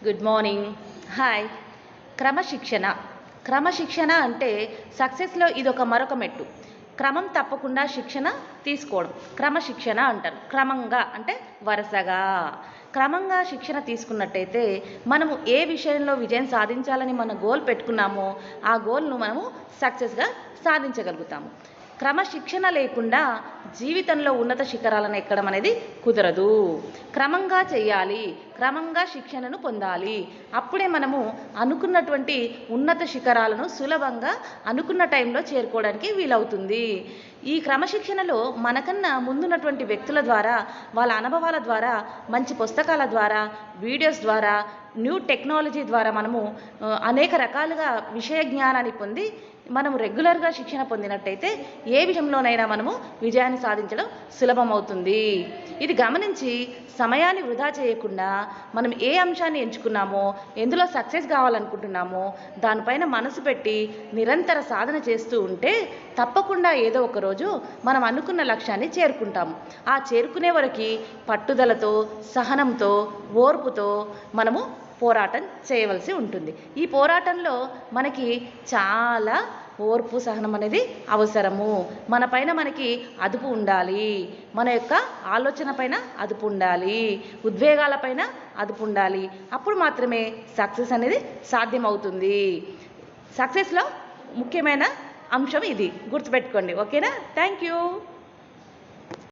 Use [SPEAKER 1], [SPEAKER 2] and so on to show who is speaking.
[SPEAKER 1] Good morning. Hi. క్రమశిక్షణ అంటే సక్సెస్లో ఇదొక మరొక మెట్టు. క్రమం తప్పకుండా శిక్షణ తీసుకోవడం క్రమశిక్షణ అంటారు. క్రమంగా అంటే వరుసగా క్రమంగా శిక్షణ తీసుకున్నట్టయితే మనము ఏ విషయంలో విజయం సాధించాలని మన గోల్ పెట్టుకున్నామో ఆ గోల్ను మనము సక్సెస్గా సాధించగలుగుతాము. క్రమశిక్షణ లేకుండా జీవితంలో ఉన్నత శిఖరాలను ఎక్కడం అనేది కుదరదు. క్రమంగా చేయాలి, క్రమంగా శిక్షణను పొందాలి. అప్పుడే మనము అనుకున్నటువంటి ఉన్నత శిఖరాలను సులభంగా అనుకున్న టైంలో చేరుకోవడానికి వీలవుతుంది. ఈ క్రమశిక్షణలో మనకన్నా ముందున్నటువంటి వ్యక్తుల ద్వారా, వాళ్ళ అనుభవాల ద్వారా, మంచి పుస్తకాల ద్వారా, వీడియోస్ ద్వారా, న్యూ టెక్నాలజీ ద్వారా మనము అనేక రకాలుగా విషయ జ్ఞానాన్ని పొంది మనము రెగ్యులర్గా శిక్షణ పొందినట్టయితే ఏ విషయంలోనైనా మనము విజయాన్ని సాధించడం సులభమవుతుంది. ఇది గమనించి సమయాన్ని వృధా చేయకుండా మనం ఏ అంశాన్ని ఎంచుకున్నామో, ఎందులో సక్సెస్ కావాలనుకుంటున్నామో దానిపైన మనసు పెట్టి నిరంతర సాధన చేస్తూ ఉంటే తప్పకుండా ఏదో ఒక రోజు మనం అనుకున్న లక్ష్యాన్ని చేరుకుంటాము. ఆ చేరుకునే వరకు పట్టుదలతో, సహనంతో, ఓర్పుతో మనము పోరాటం చేయవలసి ఉంటుంది. ఈ పోరాటంలో మనకి చాలా ఓర్పు, సహనం అనేది అవసరము. మన పైన మనకి అదుపు ఉండాలి, మన యొక్క ఆలోచన పైన అదుపు ఉండాలి, ఉద్వేగాలపైన అదుపు ఉండాలి. అప్పుడు మాత్రమే సక్సెస్ అనేది సాధ్యమవుతుంది. సక్సెస్లో ముఖ్యమైన అంశం ఇది గుర్తుపెట్టుకోండి. ఓకేనా? Thank you.